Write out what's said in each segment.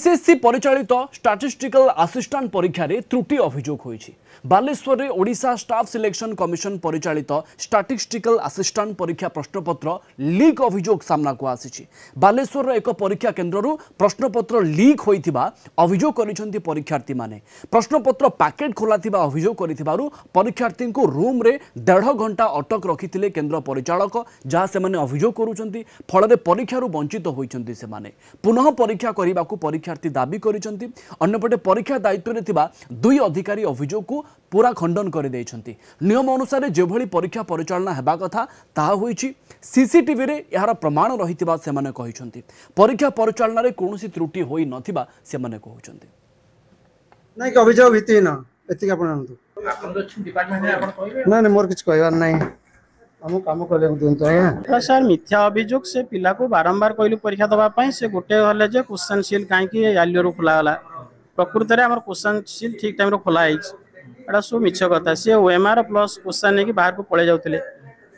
SSC परिचालित statistical assistant परीक्षा रे त्रुटि अभियोग होईछि। बालेश्वर रे ओडिशा स्टाफ सिलेक्शन कमिशन परिचालित स्टैटिस्टिकल असिस्टेंट परीक्षा प्रश्नपत्र लीक अभियोग सामना को आसीछि। बालेश्वर रो एक परीक्षा केन्द्ररू प्रश्नपत्र लीक होइथिबा अभियोग करिसेंति परीक्षार्थी माने। प्रश्नपत्र पैकेट खोलाथिबा अभियोग करिथिबारु परीक्षार्थी को रूम रे 1.5 घंटा अटक रखिथिले केन्द्र परिचालक, जहा से माने अभियोग करूचंती। फल परीक्षारू वंचित होइचंती से माने। पुनः परीक्षा करिबाकू परीक्षार्थी दाबी करिसेंति। अन्यपटे परीक्षा दायित्व रे थिबा 2 अधिकारी अभियोग को पूरा खंडन कर देइछंती। नियम अनुसार जेभली परीक्षा परिचालना हेबा कथा ताहा होईछि। सीसीटीवी रे यार प्रमाण रहितिबा से माने कहिसंती। परीक्षा परिचालना रे कोनोसी त्रुटि होई नथिबा से माने कहउछंती। नहीं अभियोग भित्तिहीन एतिक आपण डिपार्टमेंट रे आपण कहबे ना मोर किछ कहबार नाही। हम काम करे दिंतो है सर मिथ्या अभियोग से पिला को बारंबार कहलु परीक्षा दबा पई से गोटे हले जे क्वेश्चन सील काहे कि यालियर खोला गला। प्रकृति रे हमर क्वेश्चन सील ठीक टाइम रो खोला आइछ। एटा सो मिछ कथा से ओएमआर प्लस क्वेश्चन ने कि बाहर को पळे जाउतले।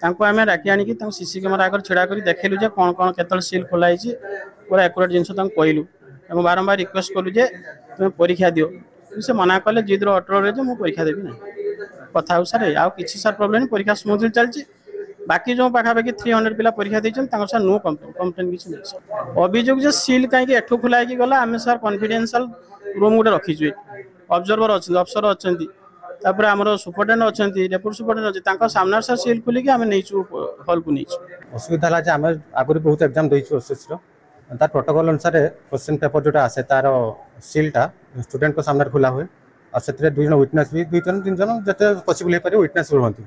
तांको हमें राखी आनी कि सीसी कैमरा आगर छेड़ा करी देखैलु जे कोन कोन केतल सील खोला आइछ। पूरा एक्यूरेट जिंस तांको कहलु हम बारंबार रिक्वेस्ट कलु जे तुम परीक्षा दियो। से मना कले जिद्र अटल रे जे मु परीक्षा देबी ना कथा हो सर आ किछि सर प्रॉब्लम परीक्षा स्मूथली चलछि। बाकी जो पाखापाखि 300 पिला परीक्षा देछन तांको सर नो कंप्लेंट किछि नै। अभियोग जे सील काहे कि एठो खुला कि गला हमें सर कॉन्फिडेंशियल रूम गुटे रखी छु। ऑब्जर्वर अछि अफसर अछंती तापर हमरो सुपरटेंडेंट अछंती डेप्यूटी सुपरटेंडेंट अछि तांको सामना सर सील खुली कि हमें नै छु हॉल को नै छु। असुविधा ला जे हमें आगुरी बहुत एग्जाम देइ छु एसएससी रो तार प्रोटोकॉल अनुसार क्वेश्चन पेपर जोटा आसे तार सीलटा स्टूडेंट को सामने खुला हुए और सेतरे 2 जन विटनेस भी 2-3 जन जते पॉसिबल हे पारे विटनेस रहंती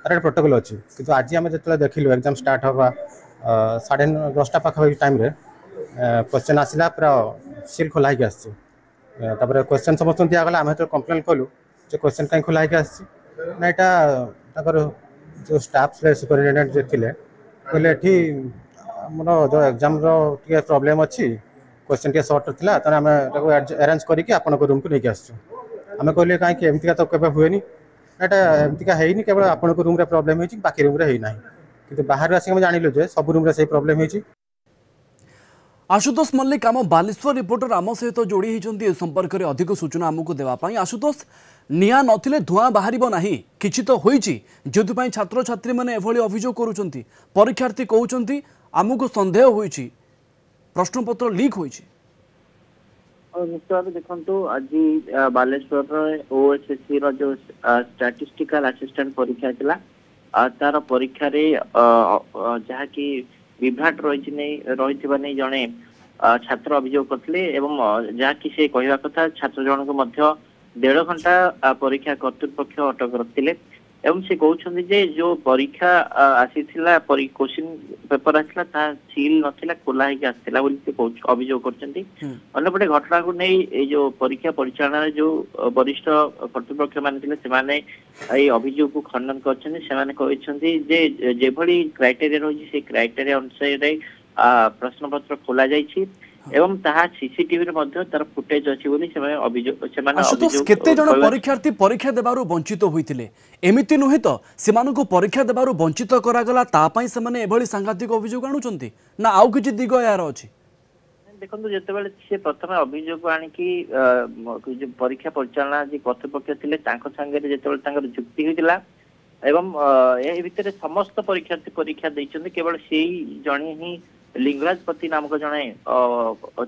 तार प्रोटोकॉल अछि। किंतु आज आम जो देखिलु एग्जाम स्टार्ट होगा 10:30 पाखा टाइम रे क्वेश्चन आसला पूरा सील खोला ही आसी। तापर क्वेश्चन समस्त दिगला आम जो कंप्लेन कलु जो क्वेश्चन कहीं खोला ही आसी ना यहाँ जो स्टाफ सुपरिटेडेंट जो थे कहले ये मोर जो एग्जाम टे प्रोब्लेम अच्छी क्वेश्चन टे सर्ट था तो आम अरेंज करके आपण रूम को लेकिन आसचु। आम कहले कहीं एमती तो केवे हुए एटा एमतिका हेनी केवल आपण को रूम रे प्रॉब्लम हेची बाकी रूम रे हेई नाही किंतु बाहर आसी हम जानिलो जे सब रूम रे सही प्रॉब्लम हेची। आशुतोष मल्लिक आम बालेश्वर रिपोर्टर आम सहित जोड़ी होती संपर्क में अधिक सूचना आमको देवाई। आशुतोष निया नथिले धुआं बाहर नहीं किछि तो होईची जोथि छात्र छात्री मैंने एभली अभियोग करूछंती। परीक्षार्थी कहउछंती आमको संदेह होईची प्रश्नपत्र लीक होईची। निश्चय देखो आज बालेश्वर ओएसएससी जो स्टैटिस्टिकल असिस्टेंट परीक्षा थिला तार परीक्षा रे जहाँकि विभ्राट रही नहीं जड़े छात्र अभियोग करते एवं जहाँकि से कहवा कथा छात्र जन को 1.5 घंटा परीक्षा कर्तृपक्ष अटक रखते एवं से कहते जे जो परीक्षा आसीथिला क्वेश्चन पेपर आसला ता सील नथिला खोला ही आसला बोली से अभियोग करछंती। अन्यपटे घटना को नहीं जो परीक्षा परिचालन जो वरिष्ठ कर्तृपक्ष माने थिले से माने ए अभियोग को खंडन करछंती। से माने कहछंती जे जेभली क्राइटेरिया रही से क्राइटेरिया अनुसार प्रश्नपत्र खोला जाइछि एवं ताहा सीसीटीवी रे मध्ये तार फुटेज अछि बोली से अभियोग से माने अभियोग केते जण परीक्षार्थी परीक्षा देबारु वंचित होइतिले एमिति नुहे तो सेमानकु परीक्षा देबारु वंचित करा गला ता पई से माने एभली सांघातिक अभियोग आनुचंती ना आउ किछि दिग यार अछि। देखो जेतेबेले से प्रथम अभियोग आनी कि जो परीक्षा परिचालना जे कर्तृपक्ष थिले तांको संगे जेतेबेले तांकर जुक्ति होइतिला एवं ए भितरे समस्त परीक्षार्थी परीक्षा दैछन्ते केवल सेही जणी ही लिंगराज पति नामक जड़े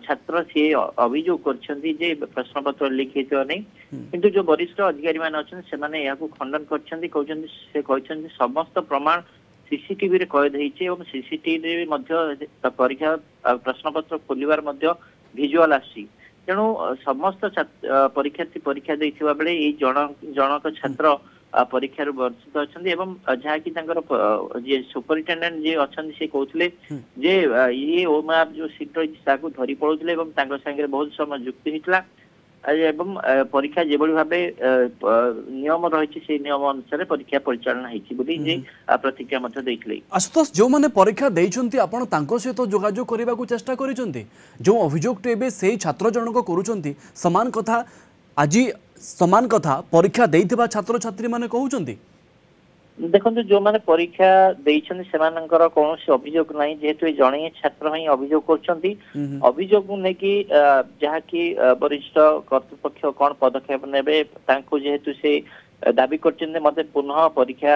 छात्र सी अभियोग करछन्ती जे प्रश्नपत्र लीक हेतो नै किंतु जो वरिष्ठ अधिकारी माने अछन से माने याकू खंडन करछन्ती कहछन्ती से कहछन्ती समस्त प्रमाण सीसीटीवी रे कैद हेछि एवं सीसीटीवी रे मध्ये परीक्षा प्रश्नपत्र खोलिबार मध्ये विजुअल आसी। तेणु समस्त परीक्षार्थी परीक्षा दैथिबा बेले ए जनक छात्र परीक्षा वर्षित अच्छा एवं जहाँकि जे सुपरिटेंडेंट जे अच्छा से कहते जे ये ओएमआर जो सीट रही धरी पड़ुले संगे बहुत समय जुक्ति होता एवं परीक्षा जो भाव नियम रही से नियम अनुसार परीक्षा परिचालना होती प्रतिक्रिया देते। आशुतोष जो मैंने परीक्षा देइछन्ती आपण तांको सहित जोगाजोग करने को चेष्टा करिसन्ती जो अभियोग टे से छात्र जनक करूछन्ती समान कथा आज समान कथा परीक्षा देइथिबा छात्र छात्री माने कहउचंती देखो जो मैंने परीक्षा देइछन सेमानंकर कौनसी अभियोग नहीं जेहेतु जड़े छात्र ही अभियोग करछंती अभियोग ने कि जहा कि वरिष्ठ कर्तृपक्ष कौन पदक्षेप नेबे तांको जेहेतु से दाबी करछन मते पुनः परीक्षा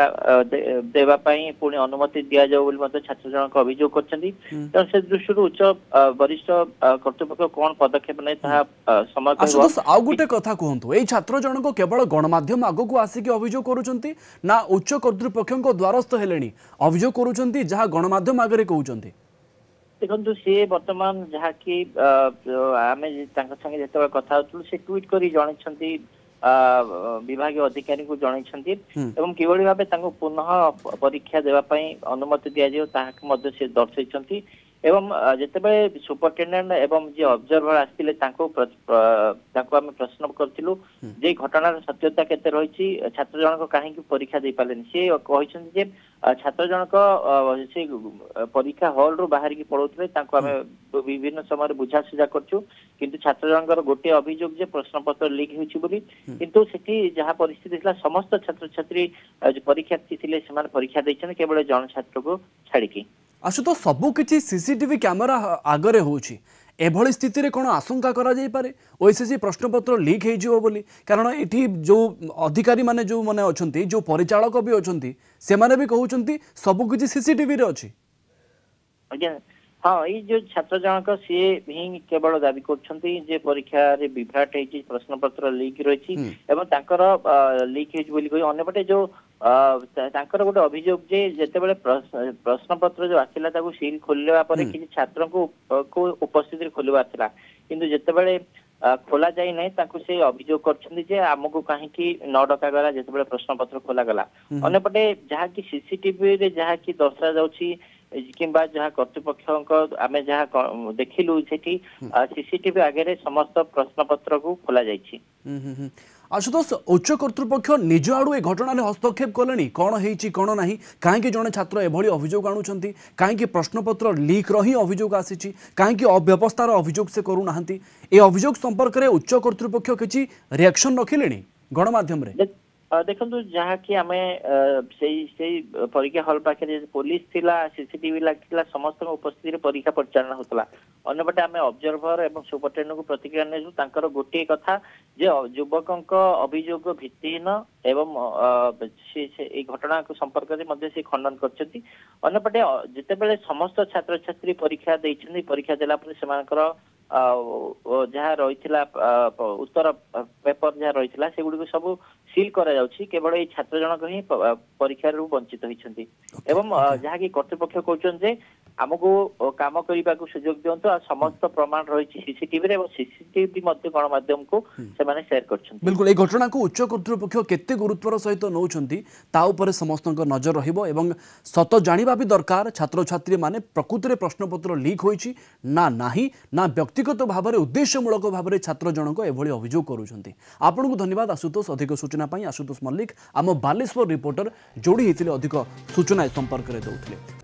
देवा पई पुणी अनुमति दिया जाऊ बोली मते छात्र जनक अभियोग करछंती त से दृष्टि उच्च वरिष्ठ कर्तृपक्ष कौन पदक्षेप नै ता समय आशुतोष आउ गुटे कथा कहंतु एई छात्र जनक केवल गणमाध्यम आगो को आसी के अभियोग करूछंती ना उच्च कर्तृपक्षक द्वारस्थ हेलेनी अभियोग करूछंती जहा गणमाध्यम आगरे कहउछंती देखो सी वर्तमान जहा कि आमे संगे जेते कथा होतु से ट्वीट करी जणैछंती विभाग अधिकारी को जनइछंती एवं किबळी भाबे तांको पुनः परीक्षा देवा पई अनुमति दिया जायो ताहाक मध्ये से दर्शाइछंती एवं जेतेबे सुपरिटेंडेंट एवं जे ऑब्जर्वर आस्तिले तांको आमे प्रश्न करथिलु जे घटनार सत्यता केते रहिछि छात्र जनक काहे कि परीक्षा दे पालेन से कहिछंती जे छात्र जनक से परीक्षा हॉल रो बाहर की पढौथले तांको आमे विभिन्न समय बुझा सुझा करछु किंतु छात्र जनकर गोटे अभियोग जे प्रश्न पत्र लीक होछि बोली किंतु सेठी जहा परिस्थिति थिला समस्त छात्र छात्री जे परीक्षार्थी थिले समान परीक्षा दैछन केवल जन छात्र को छाड़ी की आशुतोष सबु किछि सीसीटीवी कैमरा आगरे होछि एभली स्थिति रे कोन आशंका करा जाई पारे ओएसएससी प्रश्नपत्र लीक हे जिवो बोली कारण एठी जो अधिकारी माने जो माने अछंती जो परिचालक भी अछंती से माने भी कहउछंती सबु किछि सीसीटीवी रे अछि अଜ୍ଞା हाँ ये जो छात्र जनक सी ही केवल दाबी करछंती जे परीक्षा रे विभ्राट हेछि प्रश्न पत्र लीक रहिछि एवं तांकर लीक हेछि बोली कोइ अन्यपटे जो तांकर गोटे अभियोग जे जेतेबेले प्रश्न पत्र जो आसिला ताकू सील खोललेवा परे कि छात्र को उपस्थिति खोलवा आसिला किंतु जेतेबेले खोला जाई नै ताकू से अभियोग करछंती जे हमकु काहे कि न डका गला जेतेबेले प्रश्न पत्र खोला गला अन्यपटे जहा कि सीसीटीवी रे जहा कि दर्शा जाउछि किंबा जहा कर्तृपक्ष आमे जहा देखिलु सेठी सीसीटीवी आगे समस्त प्रश्न पत्र को खोला जाइछि आशुतोष उच्च कर्तृपक्ष निज आड़ू ए घटना हस्तक्षेप कले कौन होती कौन ना कहीं जड़े छात्र एभली अभियोग आणुंट कहीं प्रश्नपत्र लीक रही अभियोग आसी कहीं अव्यवस्थार अभियोग से करूना ए अभियोग संपर्क में उच्च कर्तृपक्ष किसी रिएक्शन रखिले गणमाध्यम देखो जहा कि आमे परीक्षा हॉल पाखे पुलिस थिला सीसीटीवी लागथिला समस्त उपस्थिति परीक्षा परिचालन होतला अन्यपटे आमे ऑब्जर्वर एवं सुपरिटेंडेंट को प्रतिक्रिया नेजु तांकर गोटे कथा जे युवकक अभियोग भित्तिहीन एवं ए घटना को संपर्क में मध्य से खंडन करछंती अन्यपटे जेतेबेले समस्त छात्र छात्री परीक्षा दैछंती परीक्षा देला पर सेमानकर जहाँ रही उत्तर पेपर जहाँ रही से गुड़ी सब सील करा जाउछि केवल ये छात्र जनक ही परीक्षा वंचित होइछंती एवं जहाँ कि कर्तृपक्ष कहउछन जे हमको काम करने को सुजोग दियंतु आ समस्त प्रमाण रही सीसीटीवी रे सीसीटीवी गणमाध्यम को सेमाने शेयर करछंती बिल्कुल ए घटना को उच्च कर्तृपक्ष केते गुरुत्वर सहित नौछंती ता ऊपर समस्त नजर रहिबो एवं सत जानिबा भी दरकार छात्र छात्री माने प्रकृति रे प्रश्नपत्र लीक होइछि ना नाही ना व्यक्तिगत भाव में उद्देश्यमूलक भाव में छात्र जनक एभली अभियोग करूछंती आपन को धन्यवाद आशुतोष अधिक सूचना पाई आशुतोष मल्लिक आम बालेश्वर रिपोर्टर जोड़ी होते अधिक सूचना संपर्क में दौले।